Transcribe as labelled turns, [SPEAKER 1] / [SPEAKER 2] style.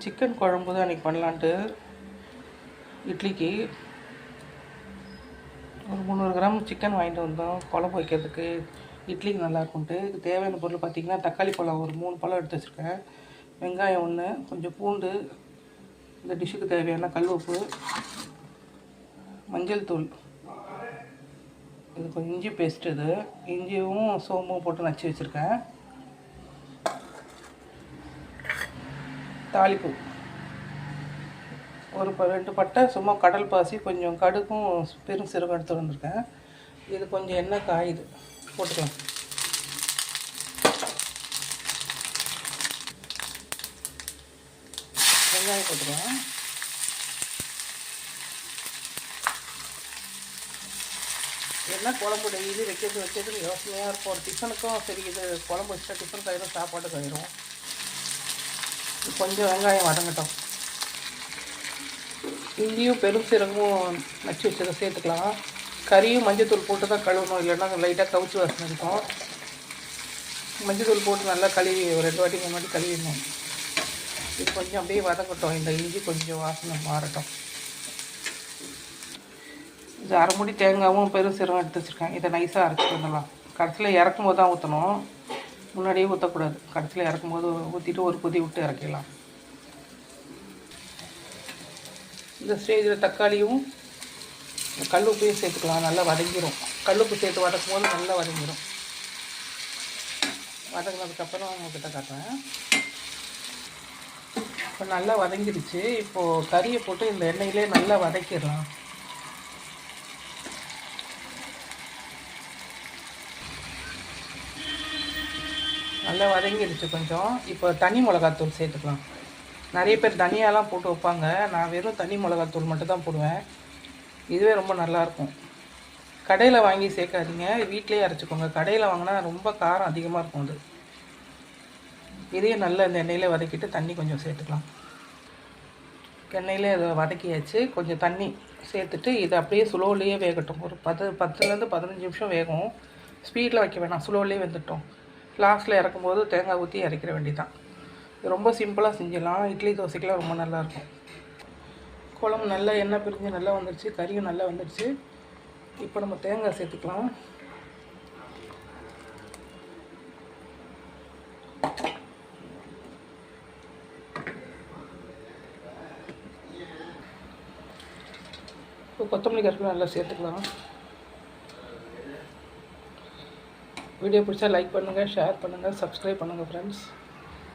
[SPEAKER 1] Chicken குழம்பு தான் அன்றைக்கி பண்ணலான்ட்டு இட்லிக்கு ஒரு 300 கிராம் சிக்கன் வாங்கிட்டு வந்தோம் குழம்பு வைக்கிறதுக்கு. இட்லிக்கு நல்லாயிருக்கும்ட்டு. இதுக்கு தேவையான பொருள் பார்த்திங்கன்னா, தக்காளி பழம் ஒரு 3 பழம் எடுத்து வச்சுருக்கேன், வெங்காயம் 1, கொஞ்சம் பூண்டு, இந்த டிஷ்ஷுக்கு தேவையான கல் உப்பு, மஞ்சள் தூள், இது கொஞ்சம் இஞ்சி பேஸ்ட்டு, இது இஞ்சியும் சோம்பும் போட்டு நச்சு வச்சுருக்கேன். தாளிப்பு ஒரு 2 பட்டை, சும்மா கடல் பாசி, கொஞ்சம் கடுகும் பெரும் சீரகம் எடுத்து வந்திருக்கேன். இது கொஞ்சம் எண்ணெய் காயுது, போட்டுக்கலாம். வெங்காயம் போட்டுக்கலாம். என்ன குழம்பு டெய்லி வைக்கிறது யோசனையாக இருக்கும். ஒரு டிஃபனுக்கும் சரி, இது குழம்பு வச்சா டிஃபனுக்கு ஆயிரும், சாப்பாட்டுக்கு ஆயிரும். கொஞ்சம் வெங்காயம் வதங்கட்டும். இஞ்சியும் பெரும் சீரகமும் நச்சு வச்சதை சேர்த்துக்கலாம். கறியும் மஞ்சத்தூள் போட்டு தான் கழுவணும், இல்லைன்னா லைட்டாக கவுச்சி வாசனை இருக்கும். மஞ்சத்தூள் போட்டு நல்லா கழுவி ஒரு 2 வாட்டி 3 வாட்டி கழுவிடணும். இது கொஞ்சம் அப்படியே வதங்கட்டும், இந்த இஞ்சி கொஞ்சம் வாசனை மாறட்டும். இது அரை மூடி தேங்காயும் பெரும் சீரகம் எடுத்து வச்சுருக்கேன். இதை நைஸாக அரைச்சிட்டு வந்துடலாம். கடைசியில் இறக்கும் போது தான் ஊற்றணும், முன்னாடியே ஊற்றக்கூடாது. கடைசியில் இறக்கும் போது ஊற்றிட்டு ஒரு கொதி விட்டு இறக்கிடலாம். இந்த ஸ்டேஜில் தக்காளியும் கல் உப்பையும் சேர்த்துக்கலாம். நல்லா வதங்கிடும். கல் உப்பு சேர்த்து வதக்கும் போது நல்லா வதங்கிடும். வதங்கினதுக்கப்புறம் உங்கள்கிட்ட காட்டுறேன். இப்போ நல்லா வதங்கிடுச்சு. இப்போது கறியை போட்டு இந்த எண்ணெயிலே நல்லா வதக்கிடலாம். நல்லா வதங்கிடுச்சு கொஞ்சம். இப்போ தனி மிளகாத்தூள் சேர்த்துக்கலாம். நிறைய பேர் தனியாலாம் போட்டு வைப்பாங்க, நான் வெறும் தனி மிளகாத்தூள் மட்டும் தான் போடுவேன். இதுவே ரொம்ப நல்லாயிருக்கும். கடையில் வாங்கி சேர்க்காதீங்க, வீட்டிலேயே அரைச்சிக்கோங்க. கடையில் வாங்கினா ரொம்ப காரம் அதிகமாக இருக்கும். அது இதையும் நல்லா இந்த எண்ணெயில் வதக்கிட்டு தண்ணி கொஞ்சம் சேர்த்துக்கலாம். எண்ணெயிலே அதை வதக்கியாச்சு. கொஞ்சம் தண்ணி சேர்த்துட்டு இதை அப்படியே ஸ்லோலேயே வேகட்டும். ஒரு 10லேருந்து 15 நிமிஷம் வேகும். ஸ்பீடில் வைக்க வேணாம், ஸ்லோலேயே வெந்துட்டோம். லாஸ்ட்டில் இறக்கும்போது தேங்காய் ஊற்றி இறக்கிற வேண்டியதான். ரொம்ப சிம்பிளாக செஞ்சிடலாம். இட்லி தோசைக்கெலாம் ரொம்ப நல்லாயிருக்கும். குழம்பு நல்லா எண்ணெய் பிரிஞ்சு நல்லா வந்துடுச்சு, கறியும் நல்லா வந்துடுச்சு. இப்போ நம்ம தேங்காய் சேர்த்துக்கலாம். இப்போ கொத்தமல்லி கருவேப்பிலை நல்லா சேர்த்துக்கலாம். வீடியோ பிடிச்சா லைக் பண்ணுங்கள், ஷேர் பண்ணுங்கள், சப்ஸ்கிரைப் பண்ணுங்கள் ஃப்ரெண்ட்ஸ்.